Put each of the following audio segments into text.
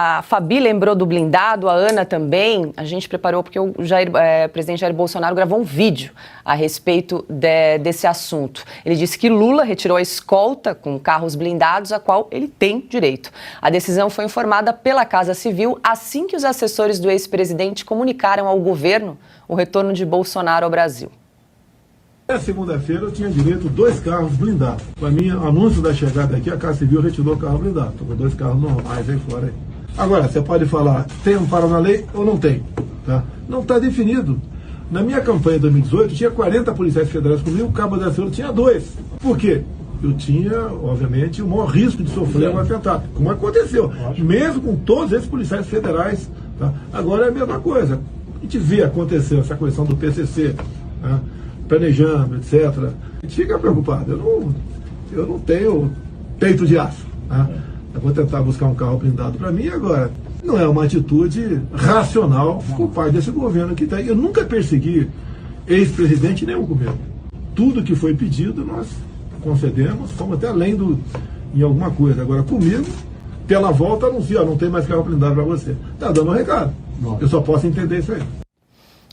A Fabi lembrou do blindado, a Ana também. A gente preparou porque o presidente Jair Bolsonaro gravou um vídeo a respeito desse assunto. Ele disse que Lula retirou a escolta com carros blindados, a qual ele tem direito. A decisão foi informada pela Casa Civil assim que os assessores do ex-presidente comunicaram ao governo o retorno de Bolsonaro ao Brasil. Na segunda-feira eu tinha direito a 2 carros blindados. Para mim, anúncio da chegada aqui, a Casa Civil retirou o carro blindado. Estou com 2 carros normais aí fora. Agora, você pode falar, tem amparo na lei ou não tem? Tá? Não está definido. Na minha campanha de 2018, tinha 40 policiais federais comigo, o Cabo da Ciolo tinha 2. Por quê? Eu tinha, obviamente, o maior risco de sofrer um atentado, como aconteceu, mesmo com todos esses policiais federais. Tá? Agora é a mesma coisa. A gente vê acontecer essa questão do PCC, tá? Planejando, etc. A gente fica preocupado. Eu não tenho peito de aço. Tá? Eu vou tentar buscar um carro blindado para mim agora. Não é uma atitude racional por parte desse governo que tem. Eu nunca persegui ex-presidente nenhum governo. Tudo que foi pedido nós concedemos, fomos até além em alguma coisa. Agora comigo, pela volta, anuncia, não tem mais carro blindado para você. Está dando um recado. Eu só posso entender isso aí.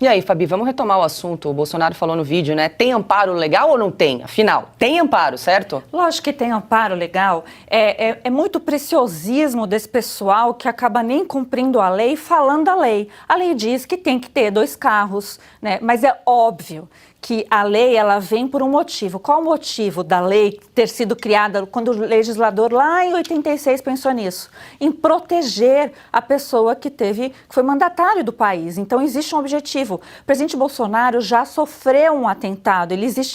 E aí, Fabi, vamos retomar o assunto. O Bolsonaro falou no vídeo, né? Tem amparo legal ou não tem? Afinal, tem amparo, certo? Lógico que tem amparo legal. É muito preciosismo desse pessoal que acaba nem cumprindo a lei falando a lei. A lei diz que tem que ter 2 carros, né? Mas é óbvio que a lei ela vem por um motivo. Qual o motivo da lei ter sido criada quando o legislador lá em 86 pensou nisso? Em proteger a pessoa que foi mandatário do país. Então existe um objetivo. O presidente Bolsonaro já sofreu um atentado.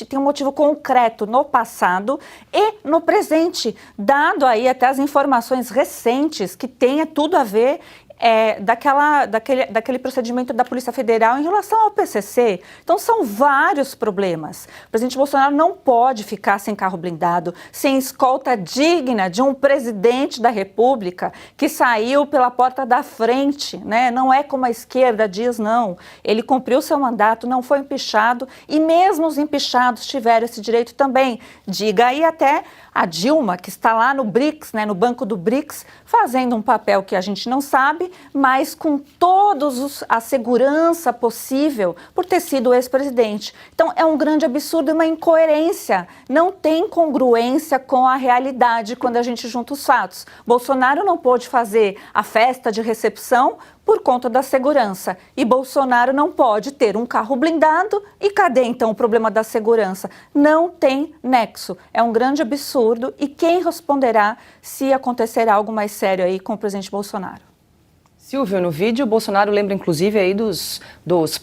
Tem um motivo concreto no passado e no presente, dado aí até as informações recentes que tenha tudo a ver daquele procedimento da Polícia Federal em relação ao PCC. Então, são vários problemas. O presidente Bolsonaro não pode ficar sem carro blindado, sem escolta digna de um presidente da República que saiu pela porta da frente, né? Não é como a esquerda diz, não. Ele cumpriu seu mandato, não foi empichado e mesmo os empichados tiveram esse direito também. Diga aí até a Dilma, que está lá no BRICS, né, no banco do BRICS, fazendo um papel que a gente não sabe, mas com todos a segurança possível por ter sido o ex-presidente. Então, é um grande absurdo e uma incoerência. Não tem congruência com a realidade quando a gente junta os fatos. Bolsonaro não pôde fazer a festa de recepção por conta da segurança. E Bolsonaro não pode ter um carro blindado. E cadê, então, o problema da segurança? Não tem nexo. É um grande absurdo. E quem responderá se acontecer algo mais sério aí com o presidente Bolsonaro? Silvio, no vídeo, o Bolsonaro lembra inclusive aí dos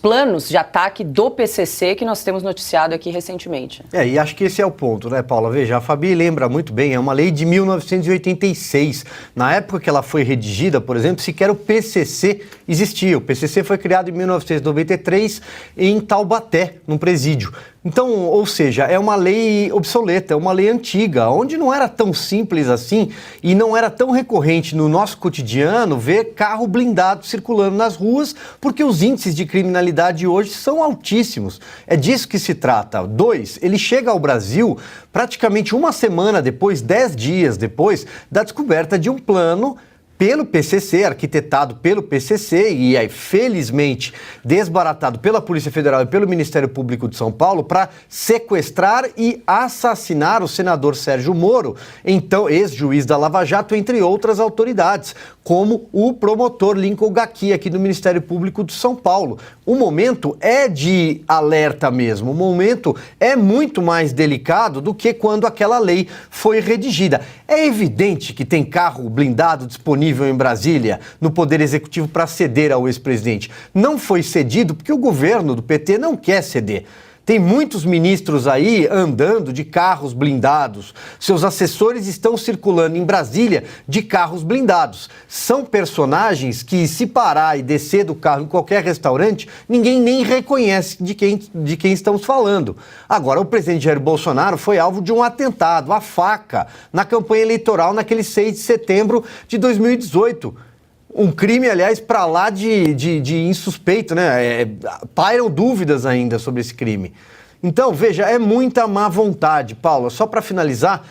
planos de ataque do PCC que nós temos noticiado aqui recentemente. E acho que esse é o ponto, né, Paula? Veja, a Fabi lembra muito bem, é uma lei de 1986. Na época que ela foi redigida, por exemplo, sequer o PCC existia. O PCC foi criado em 1993 em Taubaté, num presídio. Então, ou seja, é uma lei obsoleta, é uma lei antiga, onde não era tão simples assim e não era tão recorrente no nosso cotidiano ver carro blindado circulando nas ruas, porque os índices de criminalidade hoje são altíssimos. É disso que se trata. 2, ele chega ao Brasil praticamente uma semana depois, 10 dias depois, da descoberta de um plano pelo PCC, arquitetado pelo PCC e aí, felizmente, desbaratado pela Polícia Federal e pelo Ministério Público de São Paulo para sequestrar e assassinar o senador Sérgio Moro, então ex-juiz da Lava Jato, entre outras autoridades, como o promotor Lincoln Gacki, aqui do Ministério Público de São Paulo. O momento é de alerta mesmo, o momento é muito mais delicado do que quando aquela lei foi redigida. É evidente que tem carro blindado disponível em Brasília, no Poder Executivo, para ceder ao ex-presidente. Não foi cedido porque o governo do PT não quer ceder. Tem muitos ministros aí andando de carros blindados. Seus assessores estão circulando em Brasília de carros blindados. São personagens que, se parar e descer do carro em qualquer restaurante, ninguém nem reconhece de quem estamos falando. Agora, o presidente Jair Bolsonaro foi alvo de um atentado, a faca, na campanha eleitoral naquele 6 de setembro de 2018. Um crime, aliás, para lá de insuspeito, né? Pairam dúvidas ainda sobre esse crime. Então, veja, é muita má vontade, Paula. Só para finalizar,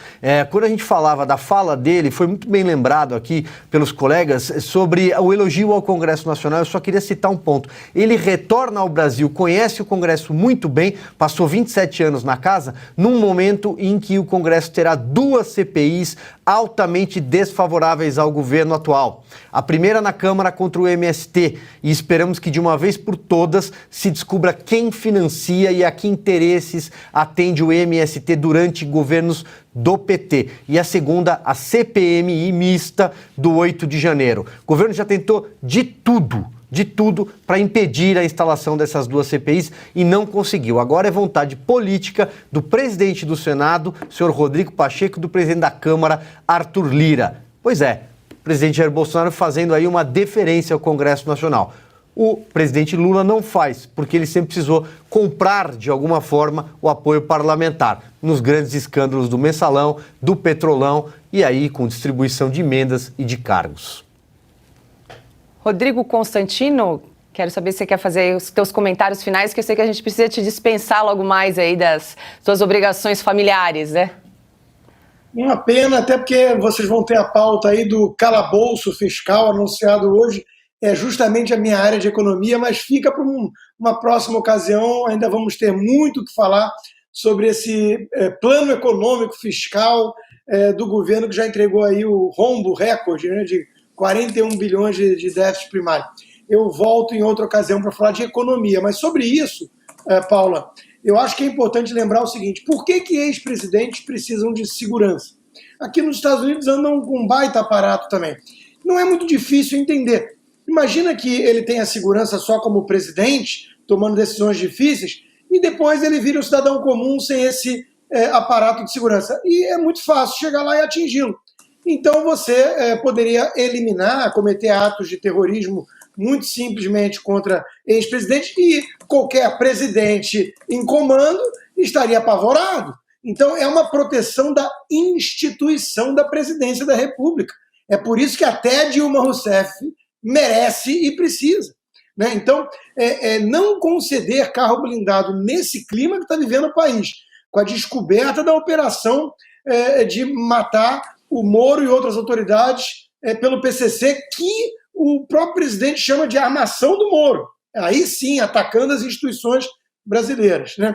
quando a gente falava da fala dele, foi muito bem lembrado aqui pelos colegas sobre o elogio ao Congresso Nacional. Eu só queria citar um ponto. Ele retorna ao Brasil, conhece o Congresso muito bem, passou 27 anos na casa, num momento em que o Congresso terá duas CPIs altamente desfavoráveis ao governo atual. A primeira na Câmara contra o MST, e esperamos que de uma vez por todas se descubra quem financia e a que interesses atende o MST durante governos do PT. E a segunda, a CPMI mista do 8 de janeiro. O governo já tentou de tudo para impedir a instalação dessas duas CPIs e não conseguiu. Agora é vontade política do presidente do Senado, senhor Rodrigo Pacheco, e do presidente da Câmara, Arthur Lira. Pois é, o presidente Jair Bolsonaro fazendo aí uma deferência ao Congresso Nacional. O presidente Lula não faz, porque ele sempre precisou comprar, de alguma forma, o apoio parlamentar nos grandes escândalos do Mensalão, do Petrolão e aí com distribuição de emendas e de cargos. Rodrigo Constantino, quero saber se você quer fazer os seus comentários finais, que eu sei que a gente precisa te dispensar logo mais aí das suas obrigações familiares, né? Uma pena, até porque vocês vão ter a pauta aí do calabouço fiscal anunciado hoje, é justamente a minha área de economia, mas fica para uma próxima ocasião, ainda vamos ter muito o que falar sobre esse plano econômico fiscal do governo que já entregou aí o rombo recorde, né, de 41 bilhões de déficit primário. Eu volto em outra ocasião para falar de economia, mas sobre isso, Paula, eu acho que é importante lembrar o seguinte: por que ex-presidentes precisam de segurança? Aqui nos Estados Unidos andam com um baita aparato também. Não é muito difícil entender. Imagina que ele tenha segurança só como presidente, tomando decisões difíceis, e depois ele vira um cidadão comum sem esse aparato de segurança. E é muito fácil chegar lá e atingi-lo. Então você poderia eliminar, cometer atos de terrorismo muito simplesmente contra ex-presidente, e qualquer presidente em comando estaria apavorado. Então é uma proteção da instituição da presidência da República. É por isso que até Dilma Rousseff merece e precisa. Né? Então, não conceder carro blindado nesse clima que está vivendo o país, com a descoberta da operação de matar o Moro e outras autoridades pelo PCC, que o próprio presidente chama de armação do Moro. Aí sim, atacando as instituições brasileiras. Né?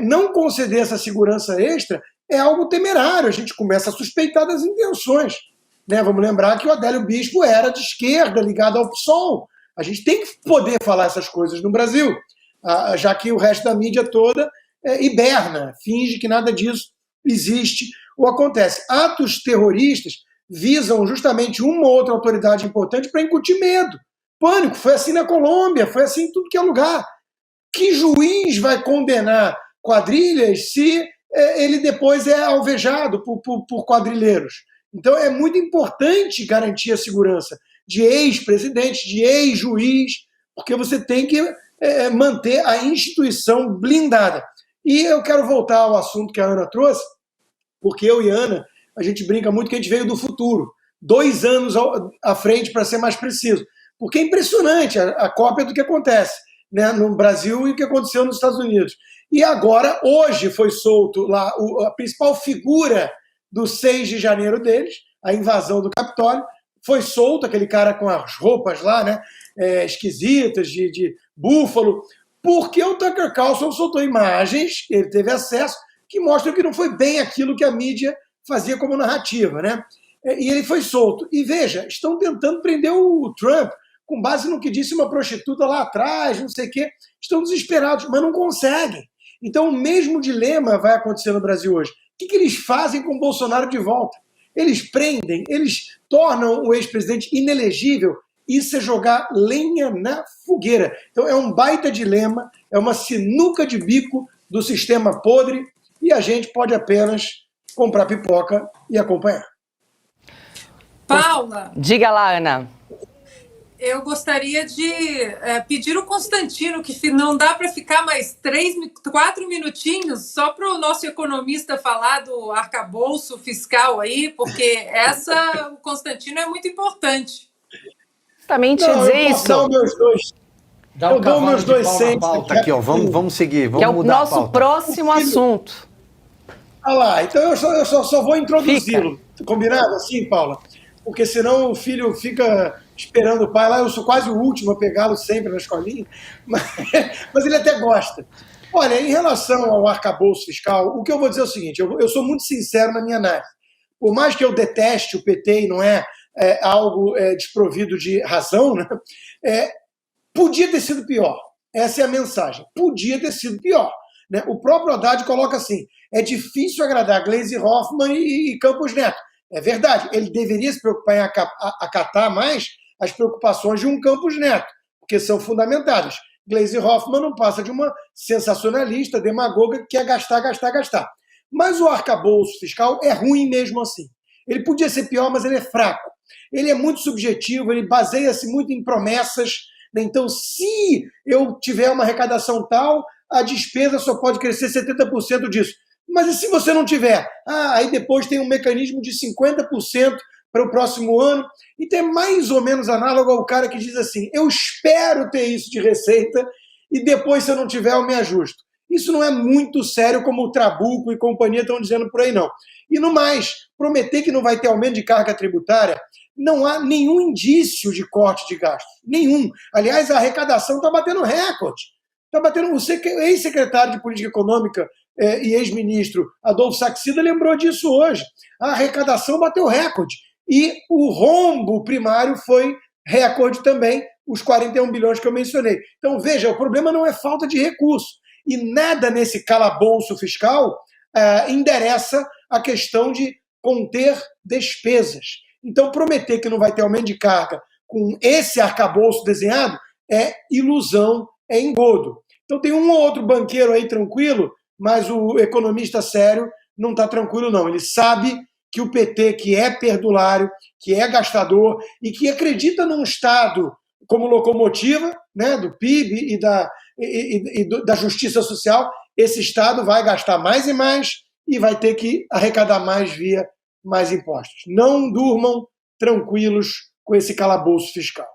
Não conceder essa segurança extra é algo temerário, a gente começa a suspeitar das intenções. Né? Vamos lembrar que o Adélio Bispo era de esquerda, ligado ao PSOL. A gente tem que poder falar essas coisas no Brasil, já que o resto da mídia toda hiberna, finge que nada disso existe ou acontece. Atos terroristas visam justamente uma ou outra autoridade importante para incutir medo, pânico. Foi assim na Colômbia, foi assim em tudo que é lugar. Que juiz vai condenar quadrilhas se ele depois é alvejado por quadrilheiros? Então é muito importante garantir a segurança de ex-presidente, de ex-juiz, porque você tem que manter a instituição blindada. E eu quero voltar ao assunto que a Ana trouxe, porque eu e a Ana, a gente brinca muito que a gente veio do futuro, 2 anos à frente, para ser mais preciso, porque é impressionante a cópia do que acontece, né, no Brasil e o que aconteceu nos Estados Unidos. E agora, hoje, foi solto lá a principal figura do 6 de janeiro deles, a invasão do Capitólio, foi solto aquele cara com as roupas lá, né, esquisitas, de búfalo, porque o Tucker Carlson soltou imagens, ele teve acesso, que mostram que não foi bem aquilo que a mídia fazia como narrativa, né? E ele foi solto. E veja, estão tentando prender o Trump com base no que disse uma prostituta lá atrás, não sei o quê. Estão desesperados, mas não conseguem. Então o mesmo dilema vai acontecer no Brasil hoje. O que eles fazem com o Bolsonaro de volta? Eles prendem, eles tornam o ex-presidente inelegível. Isso é jogar lenha na fogueira. Então é um baita dilema, é uma sinuca de bico do sistema podre, e a gente pode apenas comprar pipoca e acompanhar. Paula. Diga lá, Ana. Eu gostaria de pedir o Constantino, que não dá para ficar mais 4 minutinhos só para o nosso economista falar do arcabouço fiscal aí, porque o Constantino é muito importante. Justamente dizer isso. Meus dois. Dá Eu um dou cavalo meus de dois pau na cents pauta aqui, ó. Vamos seguir, vamos Que é o mudar a nosso pauta. próximo assunto. Ah lá, então eu só vou introduzi-lo. Combinado assim, Paula? Porque senão o filho fica esperando o pai lá. Eu sou quase o último a pegá-lo sempre na escolinha, mas ele até gosta. Olha, em relação ao arcabouço fiscal, o que eu vou dizer é o seguinte: eu sou muito sincero na minha análise. Por mais que eu deteste o PT e não é, algo desprovido de razão, né? Podia ter sido pior. Essa é a mensagem. Podia ter sido pior. Né? O próprio Haddad coloca assim: é difícil agradar Gleisi Hoffmann e Campos Neto. É verdade, ele deveria se preocupar em acatar mais as preocupações de um Campos Neto, porque são fundamentadas. Gleisi Hoffmann não passa de uma sensacionalista, demagoga, que quer gastar, gastar, gastar. Mas o arcabouço fiscal é ruim mesmo assim. Ele podia ser pior, mas ele é fraco. Ele é muito subjetivo, ele baseia-se muito em promessas. Então, se eu tiver uma arrecadação tal, a despesa só pode crescer 70% disso. Mas e se você não tiver? Aí depois tem um mecanismo de 50% para o próximo ano. Então é mais ou menos análogo ao cara que diz assim: eu espero ter isso de receita e depois, se eu não tiver, eu me ajusto. Isso não é muito sério como o Trabuco e companhia estão dizendo por aí, não. E no mais, prometer que não vai ter aumento de carga tributária, não há nenhum indício de corte de gastos. Nenhum. Aliás, a arrecadação está batendo recorde. Está batendo. O ex-secretário de Política Econômica e ex-ministro Adolfo Saxida lembrou disso hoje. A arrecadação bateu recorde. E o rombo primário foi recorde também, os 41 bilhões que eu mencionei. Então, veja, o problema não é falta de recurso. E nada nesse calabouço fiscal endereça a questão de conter despesas. Então, prometer que não vai ter aumento de carga com esse arcabouço desenhado é ilusão, é engodo. Então, tem um ou outro banqueiro aí tranquilo, mas o economista sério não está tranquilo, não. Ele sabe que o PT, que é perdulário, que é gastador e que acredita num Estado como locomotiva, né, do PIB e da justiça social, esse Estado vai gastar mais e mais e vai ter que arrecadar mais via mais impostos. Não durmam tranquilos com esse calabouço fiscal.